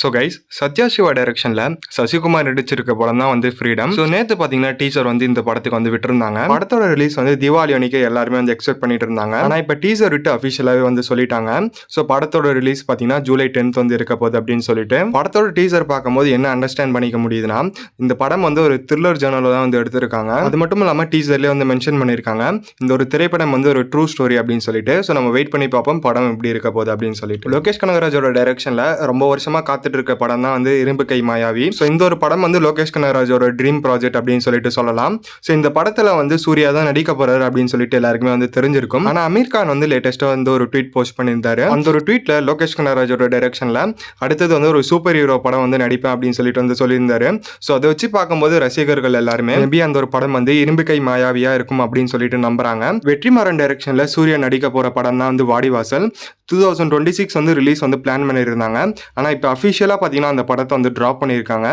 So guys, Sathya Siva டைரக்ஷன்ல சசிகுமார் நடிச்சிருக்க படம் தான் வந்து ஃப்ரீடம். ஸோ நேற்று பார்த்தீங்கன்னா டீசர் வந்து இந்த படத்துக்கு வந்து விட்டுருந்தாங்க. படத்தோட ரிலீஸ் வந்து தீபாவளி அன்னைக்கு எல்லாருமே வந்து எக்ஸ்பெக்ட் பண்ணிட்டு இருந்தாங்க. ஆனால் இப்போ டீசர் விட்டு அஃபிஷியலாகவே வந்து சொல்லிட்டாங்க. ஸோ படத்தோட ரிலீஸ் பார்த்தீங்கன்னா ஜூலை 10th வந்து இருக்க போகுது அப்படின்னு சொல்லிட்டு படத்தோட டீசர் பார்க்கும்போது என்ன அண்டர்ஸ்டாண்ட் பண்ணிக்க முடியுதுன்னா, இந்த படம் வந்து ஒரு த்ரில்லர் ஜேர்னலில் தான் வந்து எடுத்திருக்காங்க. அது மட்டும் இல்லாமல் டீசர்லேயே வந்து மென்ஷன் பண்ணியிருக்காங்க, இந்த ஒரு திரைப்படம் வந்து ஒரு ட்ரூ ஸ்டோரி அப்படின்னு சொல்லிட்டு. ஸோ நம்ம வெயிட் பண்ணி பார்ப்போம் படம் எப்படி இருக்க போகுது அப்படின்னு சொல்லிட்டு. லோகேஷ் கனகராஜோட டைரக்ஷன்ல ரொம்ப வருஷமா காத்துட்டு இருக்க படம் தான் வந்து இரும்பு கை மாயாவி. ஸோ இந்த ஒரு படம் வந்து லோகேஷ் கனகராஜோட ட்ரீம் ப்ராஜெக்ட் அப்படின்னு சொல்லிட்டு சொல்லலாம். ஸோ இந்த படத்துல வந்து சூர்யா தான் நடிக்க போறாரு அப்படின்னு சொல்லிட்டு எல்லாருக்குமே வந்து தெரிஞ்சிருக்கும். ஆனா அமீர் கான் வந்து லேட்டஸ்டா வந்து ஒரு ட்வீட் போஸ்ட் பண்ணியிருந்தாரு. அந்த ஒரு ட்வீட்ல லோகேஷ் கனகராஜோட டைரக்ஷன்ல அடுத்தது வந்து ஒரு சூப்பர் ஹீரோ படம் வந்து நடிப்பேன் அப்படின்னு சொல்லிட்டு வந்து சொல்லியிருந்தாரு. ஸோ அதை வச்சு பார்க்கும்போது ரசிகர்கள் எல்லாருமே மேபி அந்த ஒரு படம் வந்து இரும்பு கை மாயாவியா இருக்கும் அப்படின்னு சொல்லிட்டு நம்புறாங்க. வெற்றிமாறன் டைரக்ஷன்ல சூர்யா நடிக்க போற படம் தான் வந்து வாடிவாசல். 2026 வந்து ரிலீஸ் வந்து பிளான் பண்ணியிருந்தாங்க. ஆனால் இப்போ அஃபிஷியலாக பார்த்தீங்கன்னா அந்த படத்தை வந்து ட்ராப் பண்ணியிருக்காங்க.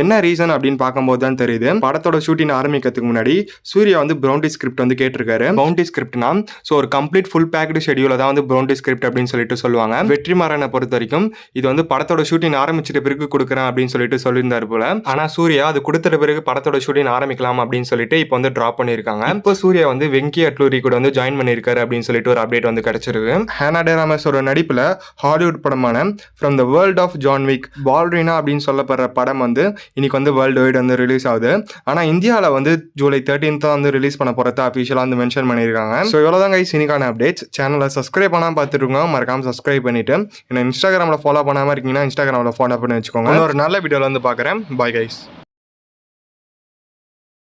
என்ன ரீசன் அப்படின்னு பார்க்கும்போது தான் தெரியுது. படத்தோட ஷூட்டிங் ஆரம்பிக்கிறதுக்கு முன்னாடி சூர்யா வந்து பவுண்டி ஸ்கிரிப்ட் வந்து கேட்டிருக்காரு. பவுண்டி ஸ்கிரிப்ட்னா ஸோ ஒரு கம்ப்ளீட் ஃபுல் பேக்டு ஷெடியூல தான் வந்து பவுண்டி ஸ்கிரிப்ட் அப்படின்னு சொல்லிட்டு சொல்லுவாங்க. வெற்றிமாறனை பொறுத்த வரைக்கும் இது வந்து படத்தோட ஷூட்டிங் ஆரம்பிச்சிட்ட பிறகு கொடுக்குறேன் அப்படின்னு சொல்லிட்டு சொல்லியிருந்தாரு போல. ஆனால் சூர்யா அது கொடுத்துட்ட பிறகு படத்தோட ஷூட்டிங் ஆரம்பிக்கலாம் அப்படின்னு சொல்லிட்டு இப்போ வந்து ட்ராப் பண்ணியிருக்காங்க. இப்போ சூர்யா வந்து வெங்கி அட்லூரி கூட வந்து ஜாயின் பண்ணியிருக்காரு அப்படின்னு சொல்லிட்டு ஒரு அப்டேட் வந்து கிடைச்சிருக்கு. ஹேனா டே ராமஸோட நடிப்புல ஹாலிவுட் படமான from the world of John Wick Ballerina அப்படின்னு சொல்லப்படுற படம் வந்து இன்னைக்கு வந்து வேர்ல்டு வைடு வந்து ரிலீஸ் ஆகுது. ஆனால் இந்தியாவில் வந்து ஜூலை 13th வந்து ரிலீஸ் பண்ண போகிறத அஃபிஷியலாக வந்து மென்ஷன் பண்ணியிருக்காங்க. ஸோ இவ்வளோதான் கைஸ் இன்னைக்கான அப்டேட்ஸ். சேனலை சப்ஸ்கிரைப் பண்ணாமல் பார்த்துருக்கோங்க, மறக்காம சப்ஸ்கிரைப் பண்ணிட்டு என்ன இன்ஸ்டாகிராமில் ஃபாலோ பண்ணாமல் இருக்கீங்கன்னா இன்ஸ்டாகிராமில் ஃபாலோ பண்ணி வச்சுக்கோங்க. ஒரு நல்ல வீடியோவில் வந்து பார்க்குறேன். Bye guys.